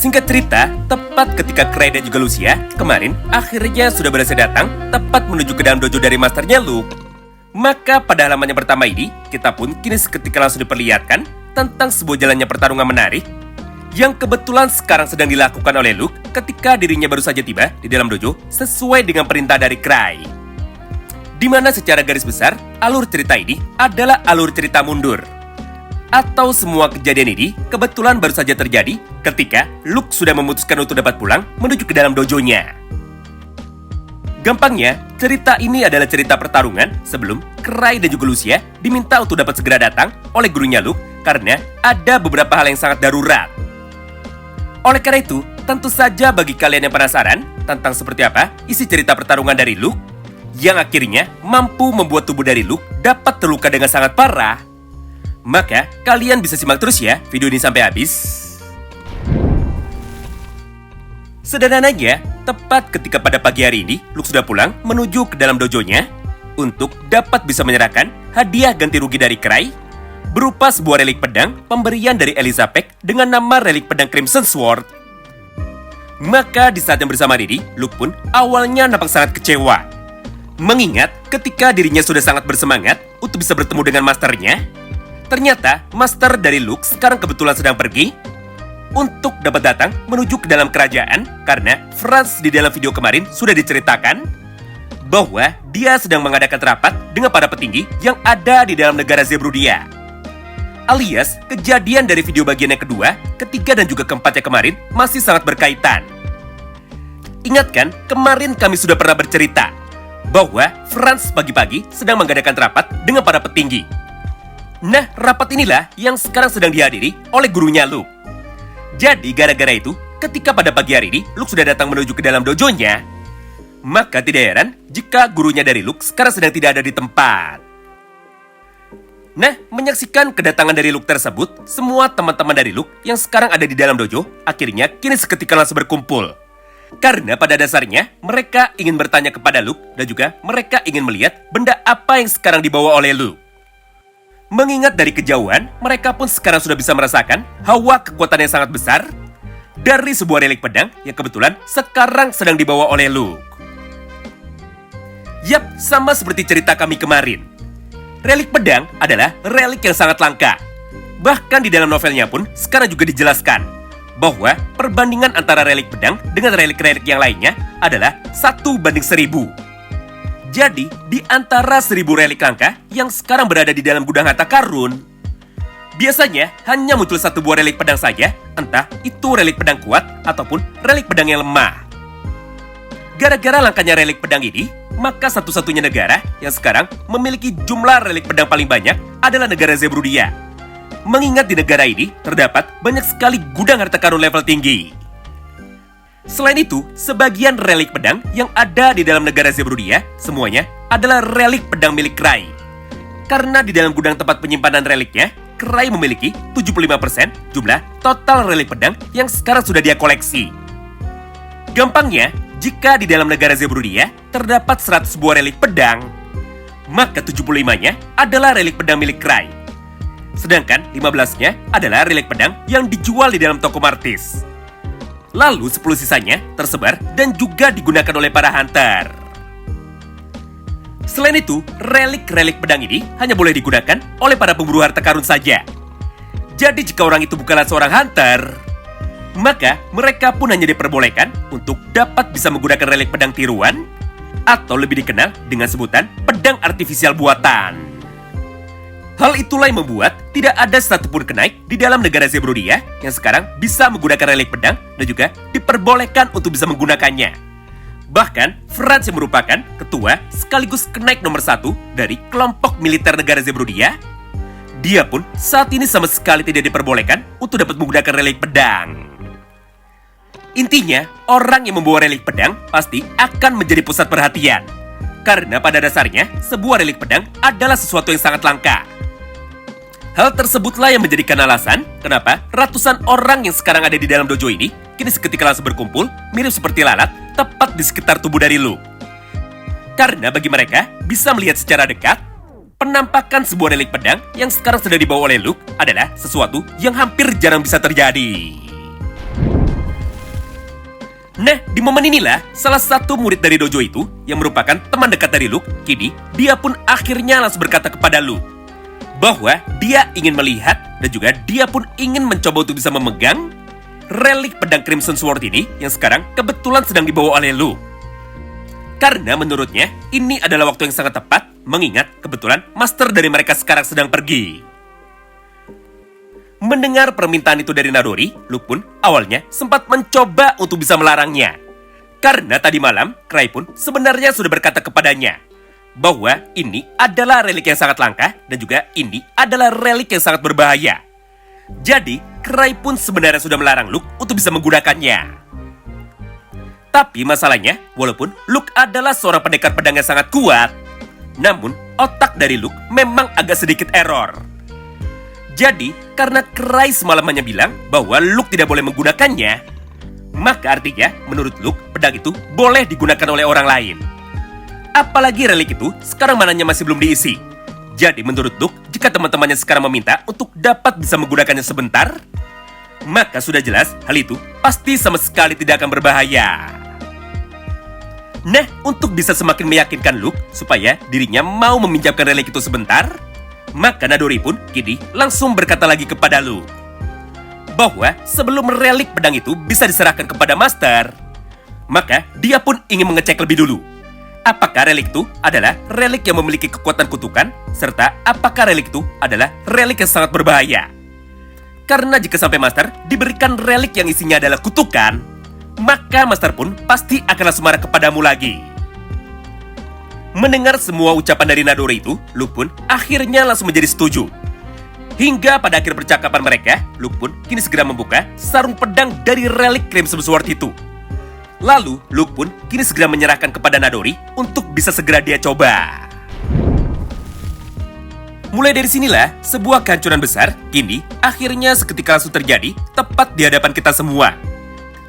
Singkat cerita, tepat ketika Cry dan juga Lucia kemarin akhirnya sudah berhasil datang tepat menuju ke dalam dojo dari masternya Luke. Maka pada halaman yang pertama ini, kita pun kini seketika langsung diperlihatkan tentang sebuah jalannya pertarungan menarik yang kebetulan sekarang sedang dilakukan oleh Luke ketika dirinya baru saja tiba di dalam dojo sesuai dengan perintah dari Cry. Di mana secara garis besar, alur cerita ini adalah alur cerita mundur. Atau semua kejadian ini kebetulan baru saja terjadi ketika Luke sudah memutuskan untuk dapat pulang menuju ke dalam dojonya. Gampangnya, cerita ini adalah cerita pertarungan sebelum Cry dan juga Lucia diminta untuk dapat segera datang oleh gurunya Luke karena ada beberapa hal yang sangat darurat. Oleh karena itu, tentu saja bagi kalian yang penasaran tentang seperti apa isi cerita pertarungan dari Luke yang akhirnya mampu membuat tubuh dari Luke dapat terluka dengan sangat parah, maka kalian bisa simak terus ya video ini sampai habis. Sederhananya, tepat ketika pada pagi hari ini Luke sudah pulang menuju ke dalam dojonya untuk dapat bisa menyerahkan hadiah ganti rugi dari Cry berupa sebuah relik pedang pemberian dari Elizabeth dengan nama relik pedang Crimson Sword. Maka di saat yang bersamaan ini, Luke pun awalnya nampak sangat kecewa. Mengingat ketika dirinya sudah sangat bersemangat untuk bisa bertemu dengan masternya, ternyata master dari Luke sekarang kebetulan sedang pergi untuk dapat datang menuju ke dalam kerajaan karena Franz di dalam video kemarin sudah diceritakan bahwa dia sedang mengadakan rapat dengan para petinggi yang ada di dalam negara Zebrudia. Alias, kejadian dari video bagian yang kedua, ketiga dan juga keempatnya kemarin masih sangat berkaitan. Ingat kan, kemarin kami sudah pernah bercerita bahwa Franz pagi-pagi sedang mengadakan rapat dengan para petinggi. Nah, rapat inilah yang sekarang sedang dihadiri oleh gurunya Luke. Jadi, gara-gara itu, ketika pada pagi hari ini Luke sudah datang menuju ke dalam dojonya, maka tidak heran jika gurunya dari Luke sekarang sedang tidak ada di tempat. Nah, menyaksikan kedatangan dari Luke tersebut, semua teman-teman dari Luke yang sekarang ada di dalam dojo, akhirnya kini seketika langsung berkumpul. Karena pada dasarnya, mereka ingin bertanya kepada Luke dan juga mereka ingin melihat benda apa yang sekarang dibawa oleh Luke. Mengingat dari kejauhan, mereka pun sekarang sudah bisa merasakan hawa kekuatan yang sangat besar dari sebuah relik pedang yang kebetulan sekarang sedang dibawa oleh Luke. Yap, sama seperti cerita kami kemarin. Relik pedang adalah relik yang sangat langka. Bahkan di dalam novelnya pun sekarang juga dijelaskan bahwa perbandingan antara relik pedang dengan relik-relik yang lainnya adalah 1:1000. Jadi, di antara 1000 relik langka yang sekarang berada di dalam gudang harta karun, biasanya hanya muncul satu buah relik pedang saja, entah itu relik pedang kuat ataupun relik pedang yang lemah. Gara-gara langkanya relik pedang ini, maka satu-satunya negara yang sekarang memiliki jumlah relik pedang paling banyak adalah negara Zebrudia. Mengingat di negara ini terdapat banyak sekali gudang harta karun level tinggi. Selain itu, sebagian relik pedang yang ada di dalam negara Zebrudia semuanya adalah relik pedang milik Cry. Karena di dalam gudang tempat penyimpanan reliknya, Cry memiliki 75% jumlah total relik pedang yang sekarang sudah dia koleksi. Gampangnya, jika di dalam negara Zebrudia terdapat 100 buah relik pedang, maka 75-nya adalah relik pedang milik Cry. Sedangkan 15-nya adalah relik pedang yang dijual di dalam toko Martis. Lalu 10 sisanya tersebar dan juga digunakan oleh para hunter. Selain itu, relik-relik pedang ini hanya boleh digunakan oleh para pemburu harta karun saja. Jadi jika orang itu bukanlah seorang hunter, maka mereka pun hanya diperbolehkan untuk dapat bisa menggunakan relik pedang tiruan atau lebih dikenal dengan sebutan pedang artifisial buatan. Hal itulah yang membuat tidak ada satupun kenaik di dalam negara Zebrudia yang sekarang bisa menggunakan relik pedang dan juga diperbolehkan untuk bisa menggunakannya. Bahkan, Franz yang merupakan ketua sekaligus kenaik nomor 1 dari kelompok militer negara Zebrudia, dia pun saat ini sama sekali tidak diperbolehkan untuk dapat menggunakan relik pedang. Intinya, orang yang membawa relik pedang pasti akan menjadi pusat perhatian. Karena pada dasarnya, sebuah relik pedang adalah sesuatu yang sangat langka. Hal tersebutlah yang menjadikan alasan kenapa ratusan orang yang sekarang ada di dalam dojo ini kini seketika langsung berkumpul mirip seperti lalat tepat di sekitar tubuh dari Luke. Karena bagi mereka bisa melihat secara dekat penampakan sebuah relik pedang yang sekarang sudah dibawa oleh Luke adalah sesuatu yang hampir jarang bisa terjadi. Nah, di momen inilah salah satu murid dari dojo itu yang merupakan teman dekat dari Luke, kini dia pun akhirnya langsung berkata kepada Luke bahwa dia ingin melihat dan juga dia pun ingin mencoba untuk bisa memegang relik pedang Crimson Sword ini yang sekarang kebetulan sedang dibawa oleh Luke. Karena menurutnya ini adalah waktu yang sangat tepat mengingat kebetulan master dari mereka sekarang sedang pergi. Mendengar permintaan itu dari Nadori, Luke pun awalnya sempat mencoba untuk bisa melarangnya. Karena tadi malam, Cray pun sebenarnya sudah berkata kepadanya bahwa ini adalah relik yang sangat langka dan juga ini adalah relik yang sangat berbahaya. Jadi, Cray pun sebenarnya sudah melarang Luke untuk bisa menggunakannya. Tapi masalahnya, walaupun Luke adalah seorang pendekar pedang yang sangat kuat, namun otak dari Luke memang agak sedikit error. Jadi, karena Cray semalam hanya bilang bahwa Luke tidak boleh menggunakannya, maka artinya, menurut Luke, pedang itu boleh digunakan oleh orang lain. Apalagi relik itu sekarang mananya masih belum diisi. Jadi menurut Luke, jika teman-temannya sekarang meminta untuk dapat bisa menggunakannya sebentar, maka sudah jelas hal itu pasti sama sekali tidak akan berbahaya. Nah, untuk bisa semakin meyakinkan Luke supaya dirinya mau meminjamkan relik itu sebentar, maka Nadori pun kini langsung berkata lagi kepada Luke bahwa sebelum relik pedang itu bisa diserahkan kepada Master, maka dia pun ingin mengecek lebih dulu apakah relik itu adalah relik yang memiliki kekuatan kutukan, serta apakah relik itu adalah relik yang sangat berbahaya. Karena jika sampai Master diberikan relik yang isinya adalah kutukan, maka Master pun pasti akan langsung marah kepadamu lagi. Mendengar semua ucapan dari Nadori itu, Luke pun akhirnya langsung menjadi setuju. Hingga pada akhir percakapan mereka, Luke pun kini segera membuka sarung pedang dari relik Crimson Sword itu. Lalu, Luke pun kini segera menyerahkan kepada Nadori untuk bisa segera dia coba. Mulai dari sinilah, sebuah kehancuran besar kini akhirnya seketika langsung terjadi tepat di hadapan kita semua.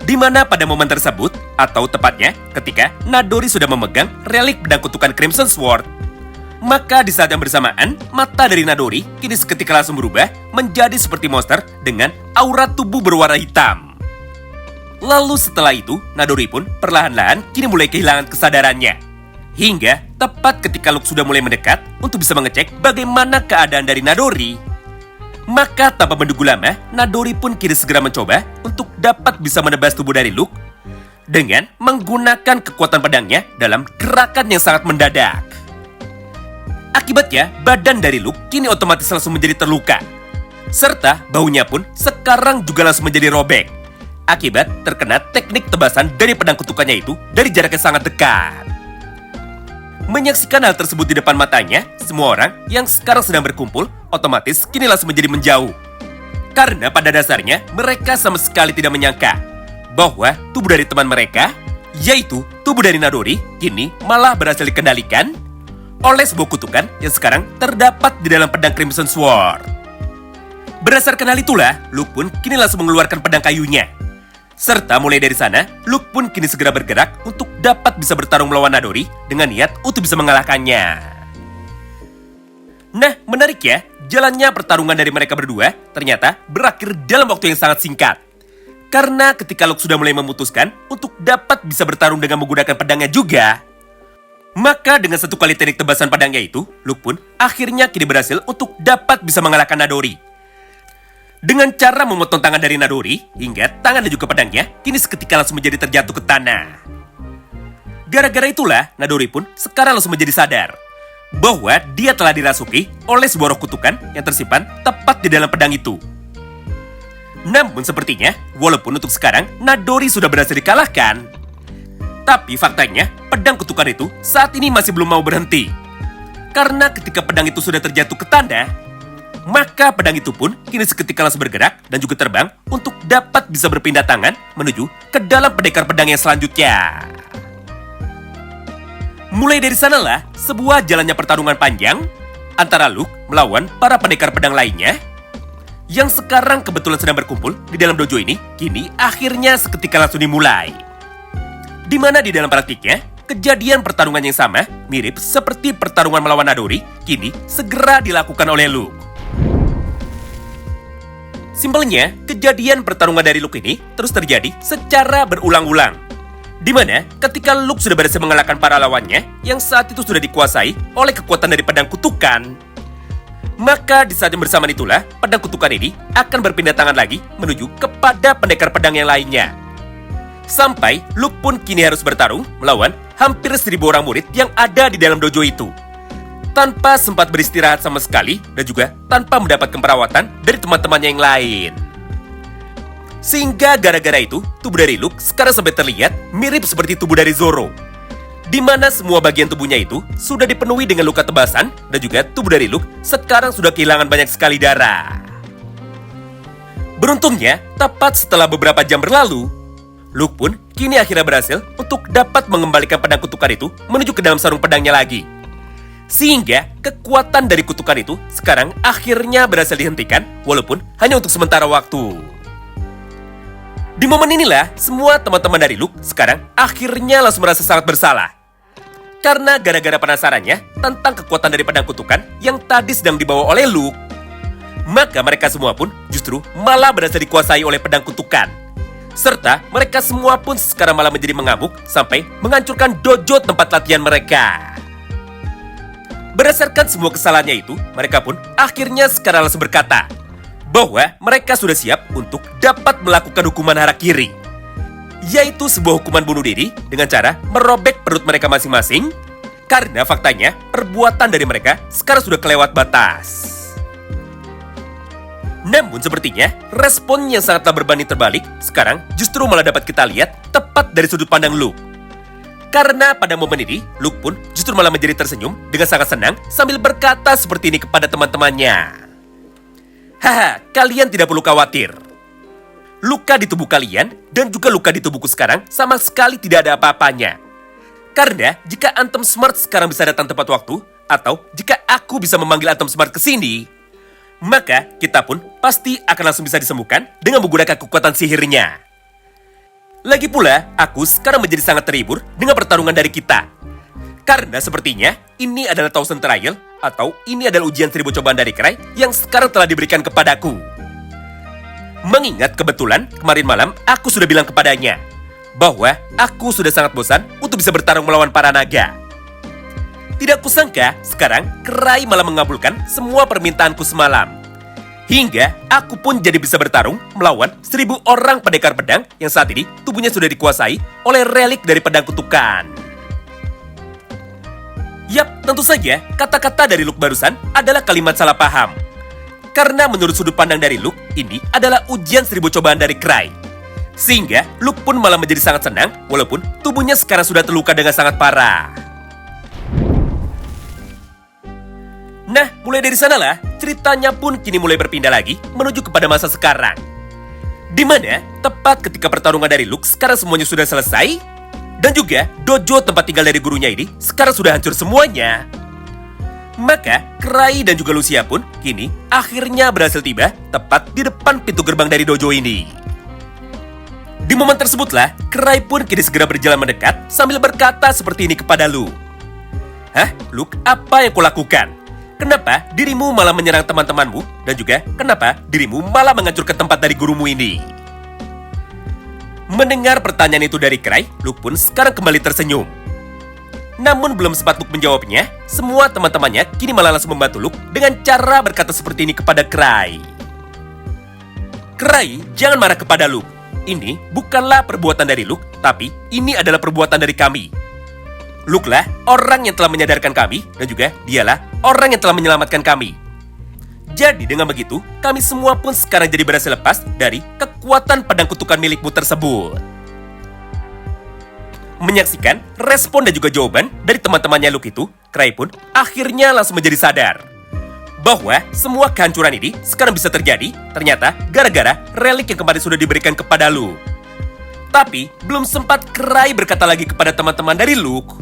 Di mana pada momen tersebut, atau tepatnya ketika Nadori sudah memegang relik pedang kutukan Crimson Sword, maka di saat yang bersamaan, mata dari Nadori kini seketika langsung berubah menjadi seperti monster dengan aura tubuh berwarna hitam. Lalu setelah itu, Nadori pun perlahan-lahan kini mulai kehilangan kesadarannya. Hingga tepat ketika Luke sudah mulai mendekat untuk bisa mengecek bagaimana keadaan dari Nadori, maka tanpa menunggu lama, Nadori pun kini segera mencoba untuk dapat bisa menebas tubuh dari Luke dengan menggunakan kekuatan pedangnya dalam gerakan yang sangat mendadak. Akibatnya, badan dari Luke kini otomatis langsung menjadi terluka. Serta baunya pun sekarang juga langsung menjadi robek. Akibat terkena teknik tebasan dari pedang kutukannya itu dari jarak yang sangat dekat. Menyaksikan hal tersebut di depan matanya, semua orang yang sekarang sedang berkumpul otomatis kini langsung menjadi menjauh. Karena pada dasarnya mereka sama sekali tidak menyangka bahwa tubuh dari teman mereka, yaitu tubuh dari Nadori, kini malah berhasil dikendalikan oleh sebuah kutukan yang sekarang terdapat di dalam pedang Crimson Sword. Berdasarkan hal itulah, Luke pun kini langsung mengeluarkan pedang kayunya. Serta mulai dari sana, Luke pun kini segera bergerak untuk dapat bisa bertarung melawan Nadori dengan niat untuk bisa mengalahkannya. Nah, menarik ya, jalannya pertarungan dari mereka berdua ternyata berakhir dalam waktu yang sangat singkat. Karena ketika Luke sudah mulai memutuskan untuk dapat bisa bertarung dengan menggunakan pedangnya juga, maka dengan satu kali teknik tebasan pedangnya itu, Luke pun akhirnya kini berhasil untuk dapat bisa mengalahkan Nadori. Dengan cara memotong tangan dari Nadori, hingga tangan dan juga pedangnya kini seketika langsung menjadi terjatuh ke tanah. Gara-gara itulah, Nadori pun sekarang langsung menjadi sadar bahwa dia telah dirasuki oleh sebuah roh kutukan yang tersimpan tepat di dalam pedang itu. Namun sepertinya, walaupun untuk sekarang Nadori sudah berhasil dikalahkan, tapi faktanya pedang kutukan itu saat ini masih belum mau berhenti. Karena ketika pedang itu sudah terjatuh ke tanah, maka pedang itu pun kini seketika langsung bergerak dan juga terbang untuk dapat bisa berpindah tangan menuju ke dalam pendekar pedang yang selanjutnya. Mulai dari sanalah sebuah jalannya pertarungan panjang antara Luke melawan para pendekar pedang lainnya yang sekarang kebetulan sedang berkumpul di dalam dojo ini, kini akhirnya seketika langsung dimulai. Di mana di dalam praktiknya, kejadian pertarungan yang sama mirip seperti pertarungan melawan Nadori kini segera dilakukan oleh Luke. Simpelnya, kejadian pertarungan dari Luke ini terus terjadi secara berulang-ulang. Di mana ketika Luke sudah berhasil mengalahkan para lawannya yang saat itu sudah dikuasai oleh kekuatan dari pedang kutukan, maka di saat yang bersamaan itulah pedang kutukan ini akan berpindah tangan lagi menuju kepada pendekar pedang yang lainnya. Sampai Luke pun kini harus bertarung melawan hampir 1.000 orang murid yang ada di dalam dojo itu, tanpa sempat beristirahat sama sekali dan juga tanpa mendapatkan perawatan dari teman-temannya yang lain. Sehingga gara-gara itu, tubuh dari Luke sekarang sampai terlihat mirip seperti tubuh dari Zoro, di mana semua bagian tubuhnya itu sudah dipenuhi dengan luka tebasan dan juga tubuh dari Luke sekarang sudah kehilangan banyak sekali darah. Beruntungnya, tepat setelah beberapa jam berlalu, Luke pun kini akhirnya berhasil untuk dapat mengembalikan pedang kutukan itu menuju ke dalam sarung pedangnya lagi. Sehingga kekuatan dari kutukan itu sekarang akhirnya berhasil dihentikan walaupun hanya untuk sementara waktu. Di momen inilah semua teman-teman dari Luke sekarang akhirnya langsung merasa sangat bersalah. Karena gara-gara penasarannya tentang kekuatan dari pedang kutukan yang tadi sedang dibawa oleh Luke, maka mereka semua pun justru malah berhasil dikuasai oleh pedang kutukan. Serta mereka semua pun sekarang malah menjadi mengamuk sampai menghancurkan dojo tempat latihan mereka. Berdasarkan semua kesalahannya itu, mereka pun akhirnya sekarang langsung berkata bahwa mereka sudah siap untuk dapat melakukan hukuman harakiri, yaitu sebuah hukuman bunuh diri dengan cara merobek perut mereka masing-masing, karena faktanya perbuatan dari mereka sekarang sudah kelewat batas. Namun sepertinya respon yang sangatlah berbanding terbalik sekarang justru malah dapat kita lihat tepat dari sudut pandang Luke. Karena pada momen ini, Luke pun justru malah menjadi tersenyum dengan sangat senang sambil berkata seperti ini kepada teman-temannya. Haha, kalian tidak perlu khawatir. Luka di tubuh kalian dan juga luka di tubuhku sekarang sama sekali tidak ada apa-apanya. Karena jika Antem Smart sekarang bisa datang tepat waktu, atau jika aku bisa memanggil Antem Smart ke sini, maka kita pun pasti akan langsung bisa disembuhkan dengan menggunakan kekuatan sihirnya. Lagi pula, aku sekarang menjadi sangat terhibur dengan pertarungan dari kita. Karena sepertinya ini adalah Thousand Trial, atau ini adalah ujian 1000 cobaan dari Cry yang sekarang telah diberikan kepadaku. Mengingat kebetulan kemarin malam aku sudah bilang kepadanya bahwa aku sudah sangat bosan untuk bisa bertarung melawan para naga. Tidak kusangka sekarang Cry malah mengabulkan semua permintaanku semalam. Hingga aku pun jadi bisa bertarung melawan 1000 orang pendekar pedang yang saat ini tubuhnya sudah dikuasai oleh relik dari pedang kutukan. Yap, tentu saja kata-kata dari Luke barusan adalah kalimat salah paham. Karena menurut sudut pandang dari Luke, ini adalah ujian 1000 cobaan dari Cry. Sehingga Luke pun malah menjadi sangat senang walaupun tubuhnya sekarang sudah terluka dengan sangat parah. Nah, mulai dari sanalah ceritanya pun kini mulai berpindah lagi menuju kepada masa sekarang. Di mana tepat ketika pertarungan dari Luke sekarang semuanya sudah selesai, dan juga dojo tempat tinggal dari gurunya ini sekarang sudah hancur semuanya. Maka Cry dan juga Lucia pun kini akhirnya berhasil tiba tepat di depan pintu gerbang dari dojo ini. Di momen tersebutlah Cry pun kini segera berjalan mendekat sambil berkata seperti ini kepada Luke. Hah, Luke, apa yang kau lakukan? Kenapa dirimu malah menyerang teman-temanmu? Dan juga kenapa dirimu malah menghancurkan tempat dari gurumu ini? Mendengar pertanyaan itu dari Cry, Luke pun sekarang kembali tersenyum. Namun belum sempat Luke menjawabnya, semua teman-temannya kini malah langsung membantu Luke dengan cara berkata seperti ini kepada Cry. Cry, jangan marah kepada Luke. Ini bukanlah perbuatan dari Luke, tapi ini adalah perbuatan dari kami. Luke lah orang yang telah menyadarkan kami, dan juga dialah orang yang telah menyelamatkan kami. Jadi dengan begitu, kami semua pun sekarang jadi berhasil lepas dari kekuatan pedang kutukan milikmu tersebut. Menyaksikan respon dan juga jawaban dari teman-temannya Luke itu, Cry pun akhirnya langsung menjadi sadar bahwa semua kehancuran ini sekarang bisa terjadi ternyata gara-gara relik yang kemarin sudah diberikan kepada Luke. Tapi belum sempat Cry berkata lagi kepada teman-teman dari Luke,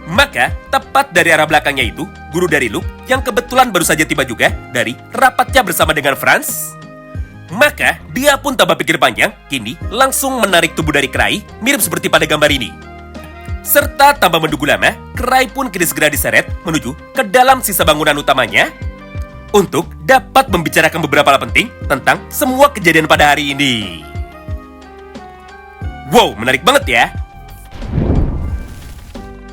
maka tepat dari arah belakangnya itu, guru dari Luke yang kebetulan baru saja tiba juga dari rapatnya bersama dengan Franz. Maka dia pun tanpa pikir panjang, kini langsung menarik tubuh dari Cry mirip seperti pada gambar ini. Serta tanpa menunggu lama, Cry pun kini segera diseret menuju ke dalam sisa bangunan utamanya untuk dapat membicarakan beberapa hal penting tentang semua kejadian pada hari ini. Wow, menarik banget ya.